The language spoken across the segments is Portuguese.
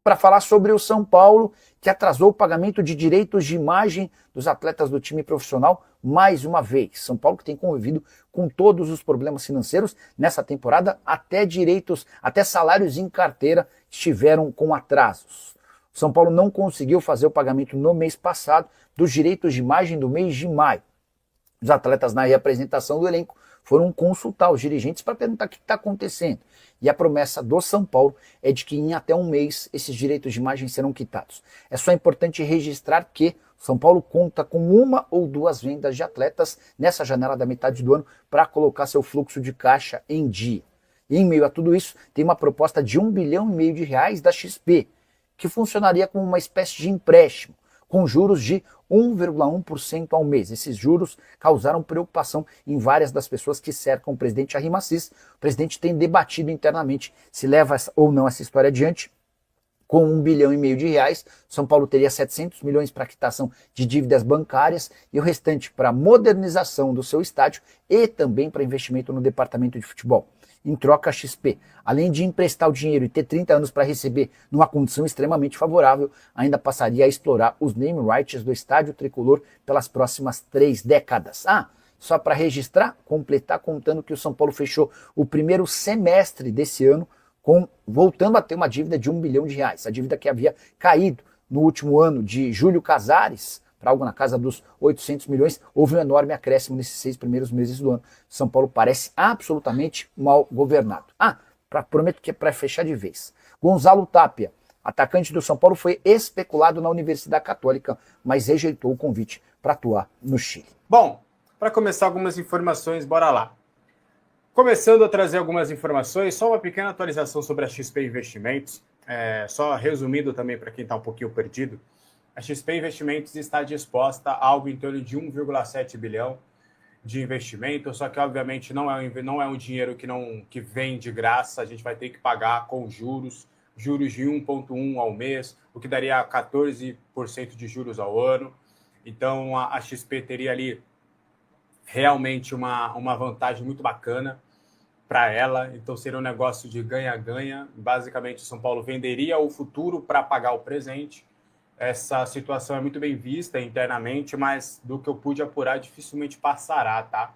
para falar sobre o São Paulo, que atrasou o pagamento de direitos de imagem dos atletas do time profissional mais uma vez. São Paulo que tem convivido com todos os problemas financeiros nessa temporada, até salários em carteira estiveram com atrasos. O São Paulo não conseguiu fazer o pagamento no mês passado dos direitos de imagem do mês de maio. Os atletas na reapresentação do elenco foram consultar os dirigentes para perguntar o que está acontecendo. E a promessa do São Paulo é de que em até um mês esses direitos de imagem serão quitados. É só importante registrar que São Paulo conta com uma ou duas vendas de atletas nessa janela da metade do ano para colocar seu fluxo de caixa em dia. E em meio a tudo isso, tem uma proposta de R$1,5 bilhão da XP, que funcionaria como uma espécie de empréstimo, com juros de 1,1% ao mês. Esses juros causaram preocupação em várias das pessoas que cercam o presidente Jair Massis. O presidente tem debatido internamente se leva ou não essa história adiante. Com R$1,5 bilhão, São Paulo teria 700 milhões para quitação de dívidas bancárias e o restante para modernização do seu estádio e também para investimento no departamento de futebol. Em troca, a XP, além de emprestar o dinheiro e ter 30 anos para receber numa condição extremamente favorável, ainda passaria a explorar os name rights do estádio tricolor pelas próximas 3 décadas. Só para registrar, completar contando que o São Paulo fechou o primeiro semestre desse ano voltando a ter uma dívida de R$1 bilhão. A dívida que havia caído no último ano de Júlio Casares, para algo na casa dos 800 milhões, houve um enorme acréscimo nesses 6 primeiros meses do ano. São Paulo parece absolutamente mal governado. Prometo que é para fechar de vez. Gonzalo Tapia, atacante do São Paulo, foi especulado na Universidade Católica, mas rejeitou o convite para atuar no Chile. Bom, para começar algumas informações, bora lá. Começando a trazer algumas informações, só uma pequena atualização sobre a XP Investimentos, só resumindo também para quem está um pouquinho perdido. A XP Investimentos está disposta a algo em torno de 1,7 bilhão de investimento, só que obviamente não é um dinheiro que vem de graça, a gente vai ter que pagar com juros de 1,1 ao mês, o que daria 14% de juros ao ano. Então a XP teria ali realmente uma vantagem muito bacana para ela, então seria um negócio de ganha-ganha. Basicamente, o São Paulo venderia o futuro para pagar o presente. Essa situação é muito bem vista internamente, mas do que eu pude apurar, dificilmente passará, tá?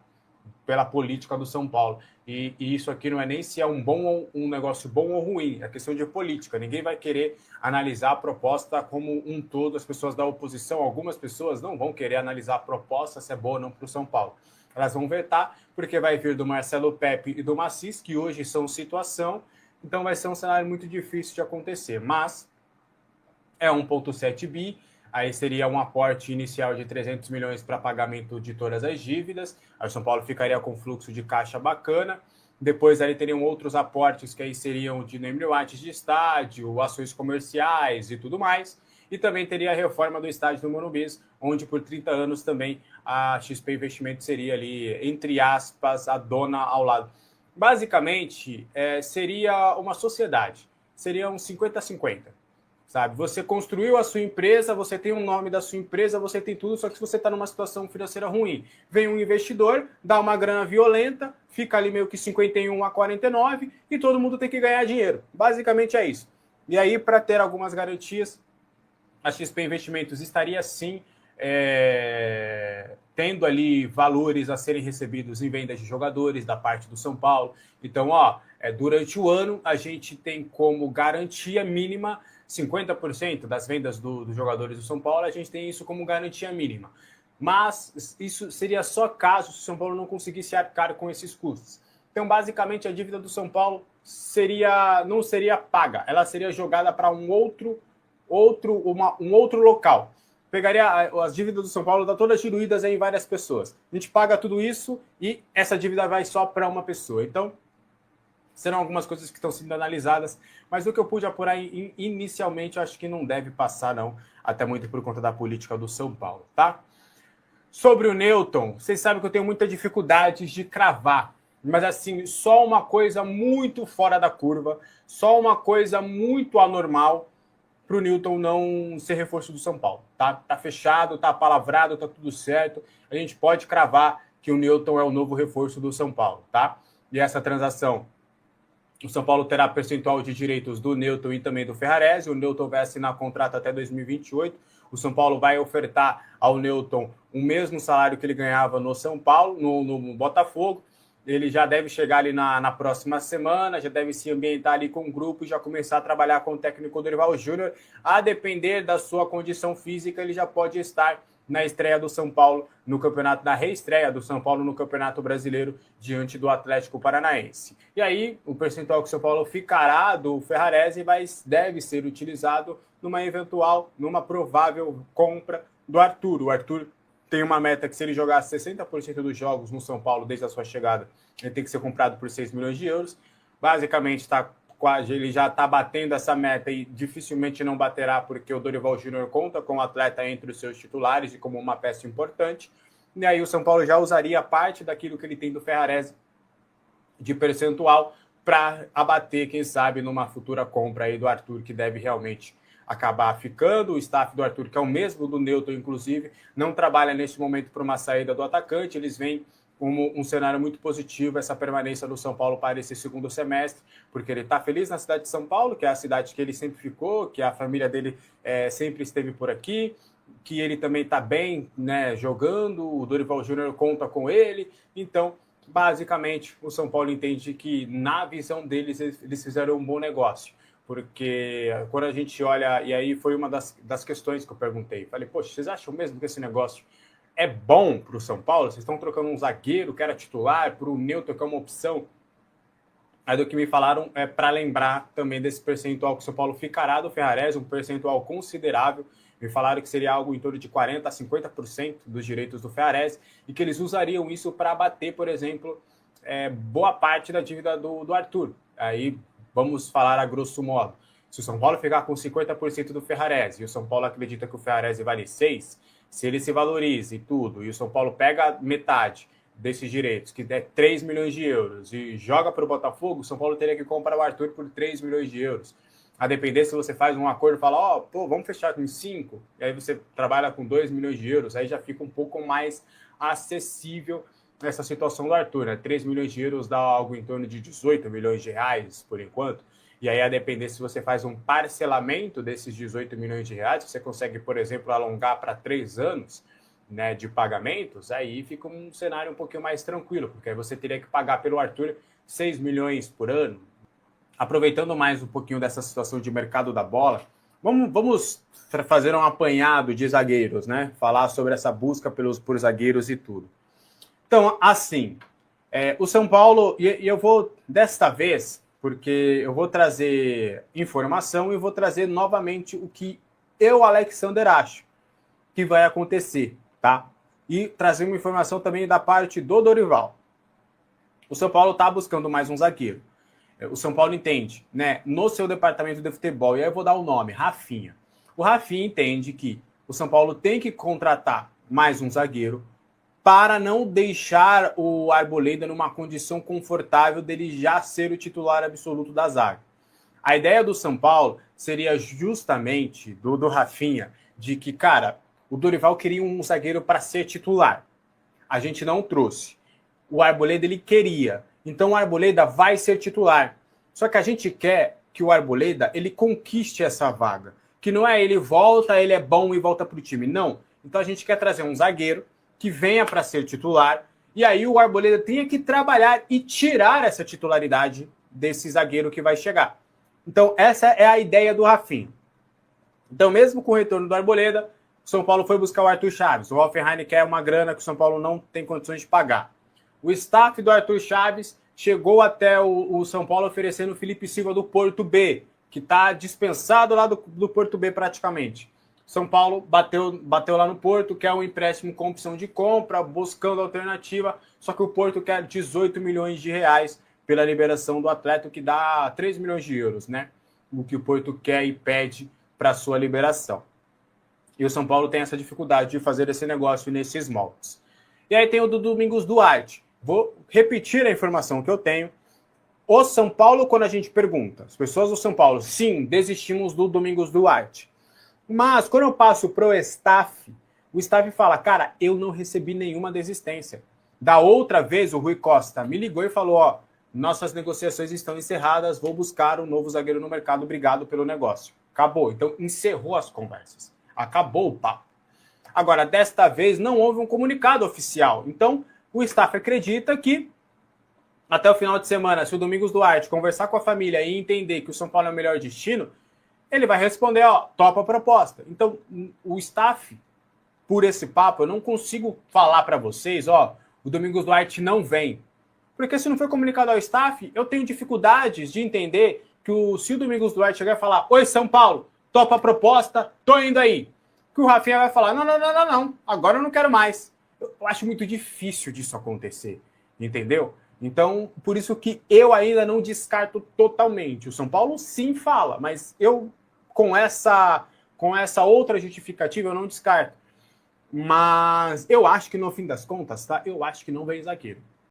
Pela política do São Paulo. E isso aqui não é nem se é um negócio bom ou ruim, é questão de política. Ninguém vai querer analisar a proposta como um todo. As pessoas da oposição, algumas pessoas não vão querer analisar a proposta se é boa ou não para o São Paulo. Elas vão vetar, porque vai vir do Marcelo Pepe e do Massis, que hoje são situação, então vai ser um cenário muito difícil de acontecer. Mas é 1,7 bi, aí seria um aporte inicial de 300 milhões para pagamento de todas as dívidas, aí o São Paulo ficaria com fluxo de caixa bacana, depois aí teriam outros aportes que aí seriam de name rights de estádio, ações comerciais e tudo mais, e também teria a reforma do estádio do Morumbi, onde por 30 anos também a XP Investimento seria ali, entre aspas, a dona ao lado. Basicamente, seria uma sociedade, seria um 50-50. Sabe? Você construiu a sua empresa, você tem o nome da sua empresa, você tem tudo, só que se você está numa situação financeira ruim, vem um investidor, dá uma grana violenta, fica ali meio que 51-49 e todo mundo tem que ganhar dinheiro. Basicamente é isso. E aí, para ter algumas garantias, a XP Investimentos estaria sim tendo ali valores a serem recebidos em vendas de jogadores da parte do São Paulo. Então, durante o ano, a gente tem como garantia mínima 50% das vendas dos jogadores do São Paulo, a gente tem isso como garantia mínima. Mas isso seria só caso o São Paulo não conseguisse arcar com esses custos. Então, basicamente, a dívida do São Paulo não seria paga, ela seria jogada para um outro local. Pegaria as dívidas do São Paulo, tá todas diluídas em várias pessoas. A gente paga tudo isso e essa dívida vai só para uma pessoa. Então, serão algumas coisas que estão sendo analisadas, mas do que eu pude apurar inicialmente, eu acho que não deve passar, não, até muito por conta da política do São Paulo, tá? Sobre o Newton, vocês sabem que eu tenho muita dificuldade de cravar, mas assim, só uma coisa muito fora da curva, só uma coisa muito anormal para o Newton não ser reforço do São Paulo, tá? Tá fechado, tá palavrado, tá tudo certo, a gente pode cravar que o Newton é o novo reforço do São Paulo, tá? E essa transação O São Paulo terá percentual de direitos do Newton e também do Ferrarese. O Newton vai assinar contrato até 2028. O São Paulo vai ofertar ao Newton o mesmo salário que ele ganhava no São Paulo, no Botafogo. Ele já deve chegar ali na próxima semana, já deve se ambientar ali com o grupo e já começar a trabalhar com o técnico Dorival Júnior. A depender da sua condição física, ele já pode estar na estreia do São Paulo no campeonato, na reestreia do São Paulo no Campeonato Brasileiro diante do Atlético Paranaense. E aí, o percentual que o São Paulo ficará do Ferrarese deve ser utilizado numa provável compra do Arthur. O Arthur tem uma meta que, se ele jogar 60% dos jogos no São Paulo desde a sua chegada, ele tem que ser comprado por 6 milhões de euros. Basicamente, ele já está batendo essa meta e dificilmente não baterá, porque o Dorival Júnior conta com o atleta entre os seus titulares e como uma peça importante. E aí o São Paulo já usaria parte daquilo que ele tem do Ferrarese de percentual para abater, quem sabe, numa futura compra aí do Arthur, que deve realmente acabar ficando. O staff do Arthur, que é o mesmo do Newton, inclusive, não trabalha neste momento para uma saída do atacante. Eles veem como um cenário muito positivo essa permanência do São Paulo para esse segundo semestre, porque ele está feliz na cidade de São Paulo, que é a cidade que ele sempre ficou, que a família dele sempre esteve por aqui, que ele também está bem, né, jogando, o Dorival Júnior conta com ele. Então, basicamente, o São Paulo entende que, na visão deles, eles fizeram um bom negócio. Porque quando a gente olha, e aí foi uma das questões que eu perguntei, falei, poxa, vocês acham mesmo que esse negócio é bom para o São Paulo? Vocês estão trocando um zagueiro que era titular por um Newton, que é uma opção? Aí do que me falaram é para lembrar também desse percentual que o São Paulo ficará do Ferrarese, um percentual considerável. Me falaram que seria algo em torno de 40% a 50% dos direitos do Ferrarese e que eles usariam isso para abater, por exemplo, boa parte da dívida do Arthur. Aí vamos falar a grosso modo. Se o São Paulo ficar com 50% do Ferrarese e o São Paulo acredita que o Ferrarese vale 6, se ele se valoriza e tudo, e o São Paulo pega metade desses direitos, que é 3 milhões de euros, e joga para o Botafogo, o São Paulo teria que comprar o Arthur por 3 milhões de euros. A depender, se você faz um acordo e fala, vamos fechar com 5, e aí você trabalha com 2 milhões de euros, aí já fica um pouco mais acessível essa situação do Arthur, né? 3 milhões de euros dá algo em torno de 18 milhões de reais, por enquanto. E aí, a depender, se você faz um parcelamento desses 18 milhões de reais, você consegue, por exemplo, alongar para 3 anos, né, de pagamentos, aí fica um cenário um pouquinho mais tranquilo, porque aí você teria que pagar pelo Arthur 6 milhões por ano. Aproveitando mais um pouquinho dessa situação de mercado da bola, vamos fazer um apanhado de zagueiros, né? Falar sobre essa busca por zagueiros e tudo. Então, assim, o São Paulo, e eu vou, desta vez, porque eu vou trazer informação e vou trazer novamente o que eu, Alexander, acho que vai acontecer, tá? E trazer uma informação também da parte do Dorival. O São Paulo está buscando mais um zagueiro. O São Paulo entende, né, no seu departamento de futebol, e aí eu vou dar o nome, Rafinha. O Rafinha entende que o São Paulo tem que contratar mais um zagueiro para não deixar o Arboleda numa condição confortável dele já ser o titular absoluto da zaga. A ideia do São Paulo seria justamente, do Rafinha, de que, cara, o Dorival queria um zagueiro para ser titular. A gente não trouxe. O Arboleda, ele queria. Então o Arboleda vai ser titular. Só que a gente quer que o Arboleda, ele conquiste essa vaga. Que não é ele volta, ele é bom e volta para o time. Não. Então a gente quer trazer um zagueiro que venha para ser titular, e aí o Arboleda tenha que trabalhar e tirar essa titularidade desse zagueiro que vai chegar. Então essa é a ideia do Rafinha. Então, mesmo com o retorno do Arboleda, o São Paulo foi buscar o Arthur Chaves. O Hoffenheim quer uma grana que o São Paulo não tem condições de pagar. O staff do Arthur Chaves chegou até o São Paulo oferecendo o Felipe Silva do Porto B, que está dispensado lá do Porto B praticamente. São Paulo bateu lá no Porto, quer um empréstimo com opção de compra, buscando alternativa, só que o Porto quer 18 milhões de reais pela liberação do atleta, que dá 3 milhões de euros, né? O que o Porto quer e pede para sua liberação. E o São Paulo tem essa dificuldade de fazer esse negócio nesses moldes. E aí tem o do Domingos Duarte. Vou repetir a informação que eu tenho. O São Paulo, quando a gente pergunta, as pessoas do São Paulo, sim, desistimos do Domingos Duarte. Mas quando eu passo pro staff, o staff fala, cara, eu não recebi nenhuma desistência. Da outra vez, o Rui Costa me ligou e falou, nossas negociações estão encerradas, vou buscar um novo zagueiro no mercado, obrigado pelo negócio. Acabou. Então, encerrou as conversas. Acabou o papo. Agora, desta vez, não houve um comunicado oficial. Então, o staff acredita que, até o final de semana, se o Domingos Duarte conversar com a família e entender que o São Paulo é o melhor destino, ele vai responder, ó, topa a proposta. Então, o staff, por esse papo, eu não consigo falar para vocês, ó, o Domingos Duarte não vem. Porque se não foi comunicado ao staff, eu tenho dificuldades de entender que se o Domingos Duarte chegar e falar, oi, São Paulo, topa a proposta, tô indo aí. Que o Rafinha vai falar, não, agora eu não quero mais. Eu acho muito difícil disso acontecer, entendeu? Então, por isso que eu ainda não descarto totalmente. O São Paulo sim fala, mas eu, com essa outra justificativa, eu não descarto. Mas eu acho que no fim das contas, tá? Eu acho que não vem zagueiro.